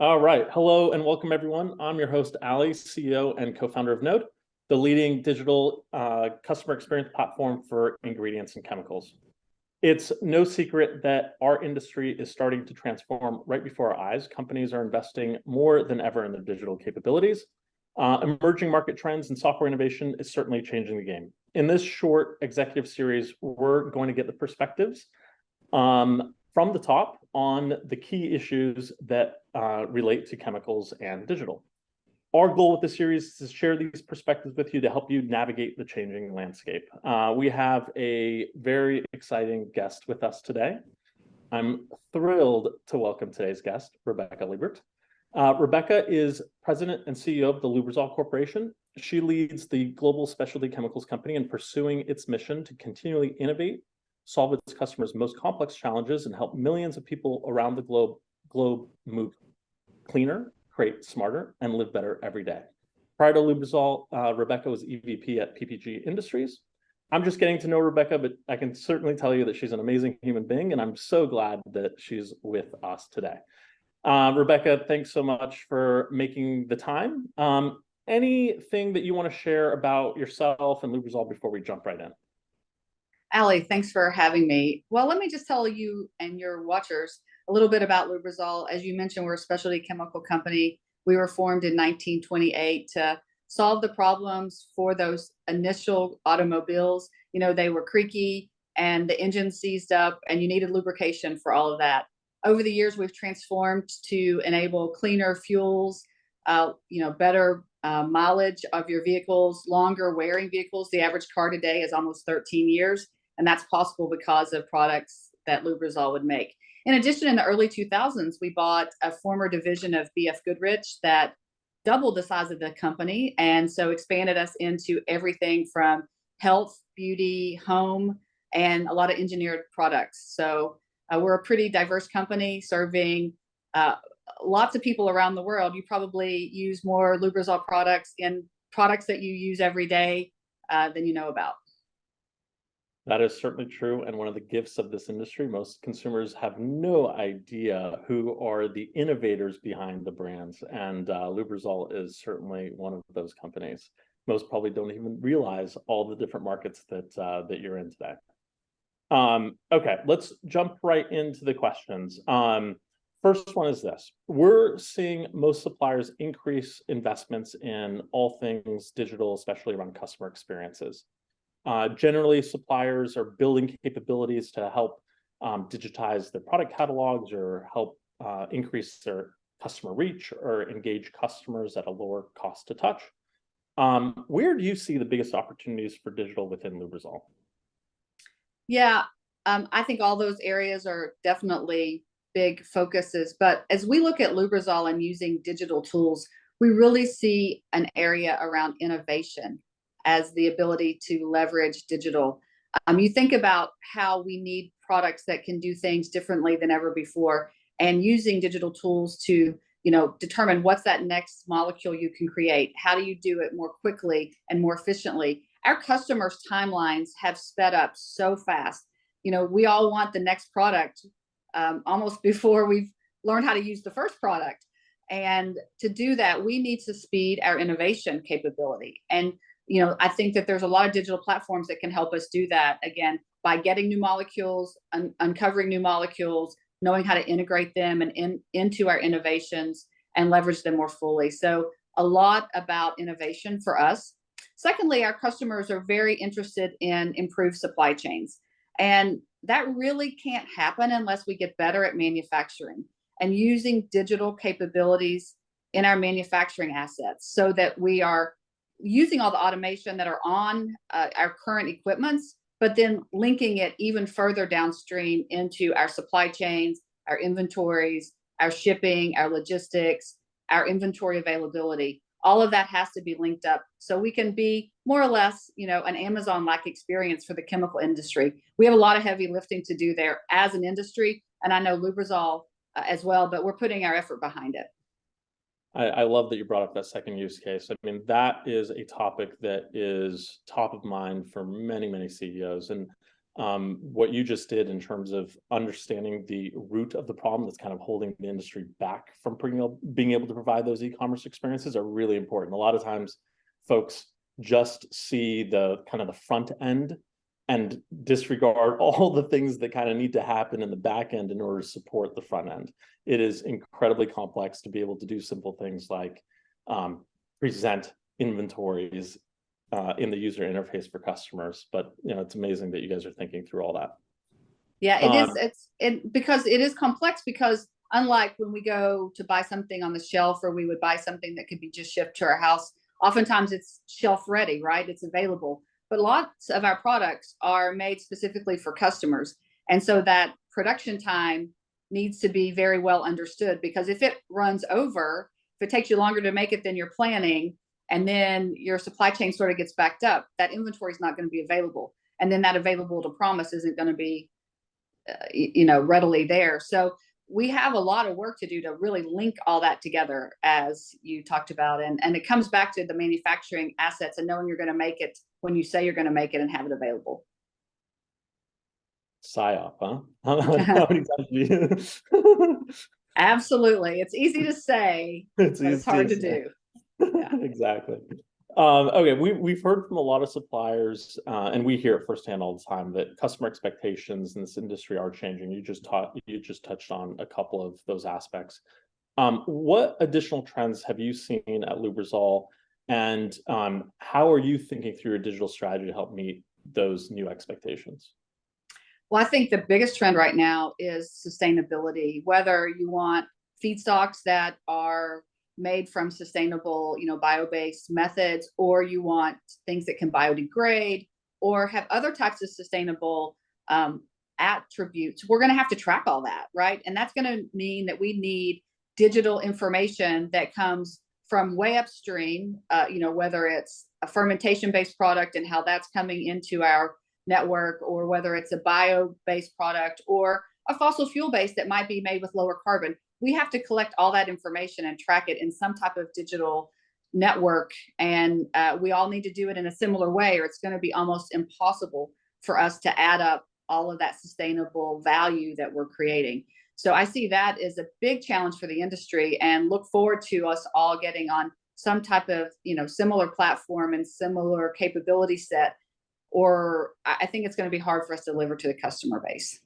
All right. Hello and welcome, everyone. I'm your host, Ali, CEO and co-founder of Knowde, the leading digital customer experience platform for ingredients and chemicals. It's no secret that our industry is starting to transform right before our eyes. Companies are investing more than ever in their digital capabilities. Emerging market trends and software innovation is certainly changing the game. In this short executive series, we're going to get the perspectives from the top on the key issues that relate to chemicals and digital. Our goal with the series is to share these perspectives with you to help you navigate the changing landscape. We have a very exciting guest with us today. I'm thrilled to welcome today's guest, Rebecca Liebert. Rebecca is president and CEO of the Lubrizol Corporation. She leads the global specialty chemicals company in pursuing its mission to continually innovate, solve its customers' most complex challenges, and help millions of people around the globe move cleaner, create smarter, and live better every day. Prior to Lubrizol, Rebecca was EVP at PPG Industries. I'm just getting to know Rebecca, but I can certainly tell you that she's an amazing human being, and I'm so glad that she's with us today. Rebecca, thanks so much for making the time. Anything that you want to share about yourself and Lubrizol before we jump right in? Ali, thanks for having me. Well, let me just tell you and your watchers a little bit about Lubrizol. As you mentioned, we're a specialty chemical company. We were formed in 1928 to solve the problems for those initial automobiles. You know, they were creaky and the engine seized up and you needed lubrication for all of that. Over the years, we've transformed to enable cleaner fuels, better mileage of your vehicles, longer wearing vehicles. The average car today is almost 13 years. And that's possible because of products that Lubrizol would make. In addition, in the early 2000s, we bought a former division of BF Goodrich that doubled the size of the company, and so expanded us into everything from health, beauty, home, and a lot of engineered products. So we're a pretty diverse company serving lots of people around the world. You probably use more Lubrizol products in products that you use every day than you know about. That is certainly true, and one of the gifts of this industry, most consumers have no idea who are the innovators behind the brands, and Lubrizol is certainly one of those companies. Most probably don't even realize all the different markets that you're in today. Okay, let's jump right into the questions. First one is this. We're seeing most suppliers increase investments in all things digital, especially around customer experiences. Generally, suppliers are building capabilities to help digitize their product catalogs or help increase their customer reach or engage customers at a lower cost to touch. Where do you see the biggest opportunities for digital within Lubrizol? Yeah, I think all those areas are definitely big focuses. But as we look at Lubrizol and using digital tools, we really see an area around innovation as the ability to leverage digital. You think about how we need products that can do things differently than ever before, and using digital tools to determine what's that next molecule you can create. How do you do it more quickly and more efficiently? Our customers' timelines have sped up so fast. We all want the next product almost before we've learned how to use the first product. And to do that, we need to speed our innovation capability. And I think that there's a lot of digital platforms that can help us do that, again, by getting new molecules, uncovering new molecules, knowing how to integrate them and into our innovations and leverage them more fully. So a lot about innovation for us. Secondly, our customers are very interested in improved supply chains. And that really can't happen unless we get better at manufacturing and using digital capabilities in our manufacturing assets so that we are using all the automation that are on our current equipments, but then linking it even further downstream into our supply chains, our inventories, our shipping, our logistics, our inventory availability. All of that has to be linked up so we can be more or less, an Amazon-like experience for the chemical industry. We have a lot of heavy lifting to do there as an industry, and I know Lubrizol as well, but we're putting our effort behind it. I love that you brought up that second use case. I mean, that is a topic that is top of mind for many, many CEOs. And what you just did in terms of understanding the root of the problem that's kind of holding the industry back from being able to provide those e-commerce experiences are really important. A lot of times folks just see the kind of the front end and disregard all the things that kind of need to happen in the back end in order to support the front end. It is incredibly complex to be able to do simple things like present inventories in the user interface for customers. But it's amazing that you guys are thinking through all that. Yeah, it is. Because it is complex, because unlike when we go to buy something on the shelf, or we would buy something that could be just shipped to our house, oftentimes it's shelf ready, right? It's available. But lots of our products are made specifically for customers. And so that production time needs to be very well understood, because if it runs over, if it takes you longer to make it than you're planning, and then your supply chain sort of gets backed up, that inventory is not going to be available. And then that available to promise isn't going to be, readily there. So we have a lot of work to do to really link all that together, as you talked about. And it comes back to the manufacturing assets and knowing you're going to make it when you say you're going to make it and have it available. PSYOP, huh? How many times do you... Absolutely. It's easy to say, but it's hard to do. Yeah. Exactly. Okay, we've heard from a lot of suppliers, and we hear it firsthand all the time, that customer expectations in this industry are changing. You just touched on a couple of those aspects. What additional trends have you seen at Lubrizol, and how are you thinking through a digital strategy to help meet those new expectations? Well, I think the biggest trend right now is sustainability. Whether you want feedstocks that are made from sustainable, bio-based methods, or you want things that can biodegrade or have other types of sustainable attributes, we're going to have to track all that, right? And that's going to mean that we need digital information that comes from way upstream, whether it's a fermentation-based product and how that's coming into our network, or whether it's a bio-based product or a fossil fuel base that might be made with lower carbon. We have to collect all that information and track it in some type of digital network. And we all need to do it in a similar way, or it's going to be almost impossible for us to add up all of that sustainable value that we're creating. So I see that as a big challenge for the industry, and look forward to us all getting on some type of, similar platform and similar capability set, or I think it's going to be hard for us to deliver to the customer base.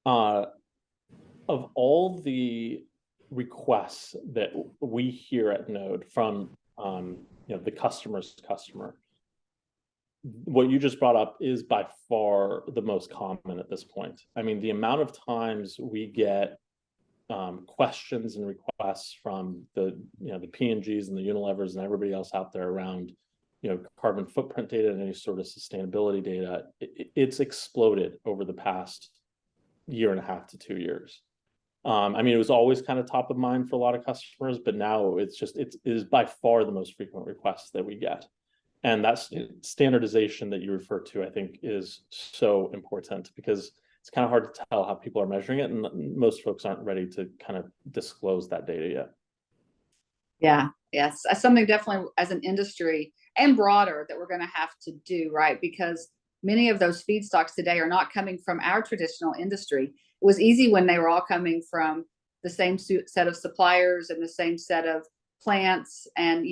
Of all the requests that we hear at Knowde from the customer's customer, what you just brought up is by far the most common at this point. I mean, the amount of times we get questions and requests from the P&Gs and the Unilevers and everybody else out there around carbon footprint data and any sort of sustainability data, it's exploded over the past year and a half to 2 years. I mean, it was always kind of top of mind for a lot of customers, but now it is by far the most frequent requests that we get. And that's standardization that you refer to, I think, is so important, because it's kind of hard to tell how people are measuring it, and most folks aren't ready to kind of disclose that data yet. Yeah, yes, that's something definitely as an industry and broader that we're going to have to do, right? Because many of those feedstocks today are not coming from our traditional industry. It was easy when they were all coming from the same set of suppliers and the same set of plants and,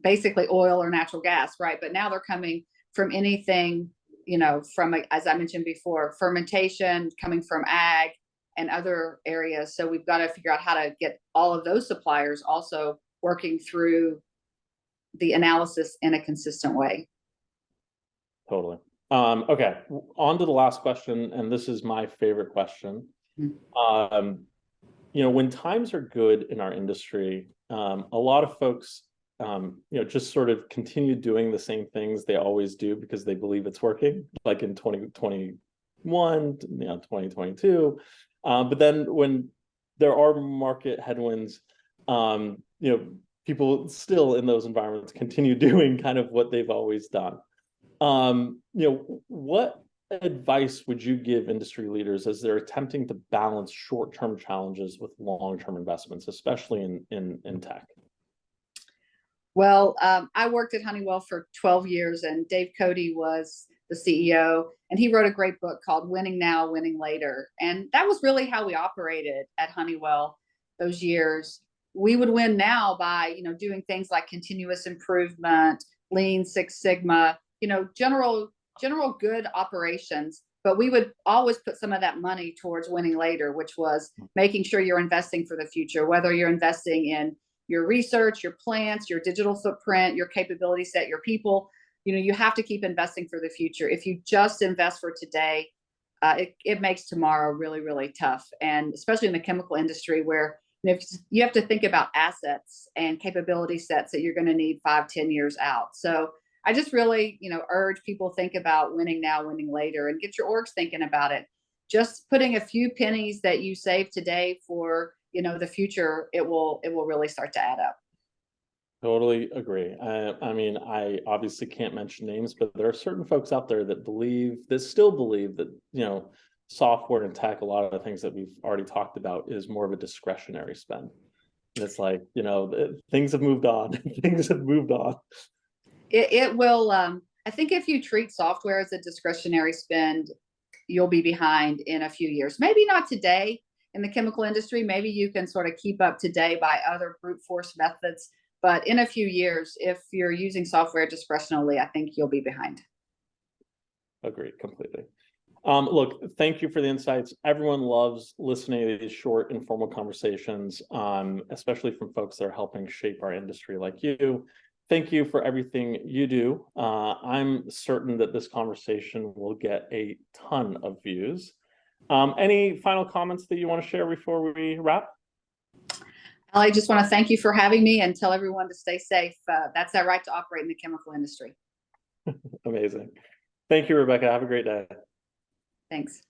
basically oil or natural gas, right? But now they're coming from anything, from, as I mentioned before, fermentation, coming from ag and other areas. So we've got to figure out how to get all of those suppliers also working through the analysis in a consistent way. Totally. Okay, on to the last question, and this is my favorite question. Mm-hmm. When times are good in our industry, a lot of folks, just sort of continue doing the same things they always do because they believe it's working, like in 2021, 2022. But then when there are market headwinds, people still in those environments continue doing kind of what they've always done. What advice would you give industry leaders as they're attempting to balance short-term challenges with long-term investments, especially in tech? Well, I worked at Honeywell for 12 years, and Dave Cote was the CEO, and he wrote a great book called Winning Now, Winning Later. And that was really how we operated at Honeywell those years. We would win now by, doing things like continuous improvement, Lean Six Sigma, general good operations. But we would always put some of that money towards winning later, which was making sure you're investing for the future, whether you're investing in your research, your plants, your digital footprint, your capability set, your people. You have to keep investing for the future. If you just invest for today, it makes tomorrow really, really tough. And especially in the chemical industry where you have to think about assets and capability sets that you're going to need 5-10 years out. So I just really, urge people think about winning now, winning later, and get your orgs thinking about it. Just putting a few pennies that you save today for, the future, it will really start to add up. Totally agree. I mean, I obviously can't mention names, but there are certain folks out there that still believe that, software and tech, a lot of the things that we've already talked about, is more of a discretionary spend. And it's like, things have moved on. Things have moved on. It will. I think if you treat software as a discretionary spend, you'll be behind in a few years. Maybe not today in the chemical industry. Maybe you can sort of keep up today by other brute force methods. But in a few years, if you're using software discretionally, I think you'll be behind. Agreed completely. Look, thank you for the insights. Everyone loves listening to these short, informal conversations, especially from folks that are helping shape our industry like you. Thank you for everything you do. I'm certain that this conversation will get a ton of views. Any final comments that you want to share before we wrap? I just want to thank you for having me and tell everyone to stay safe. That's our right to operate in the chemical industry. Amazing. Thank you, Rebecca. Have a great day. Thanks.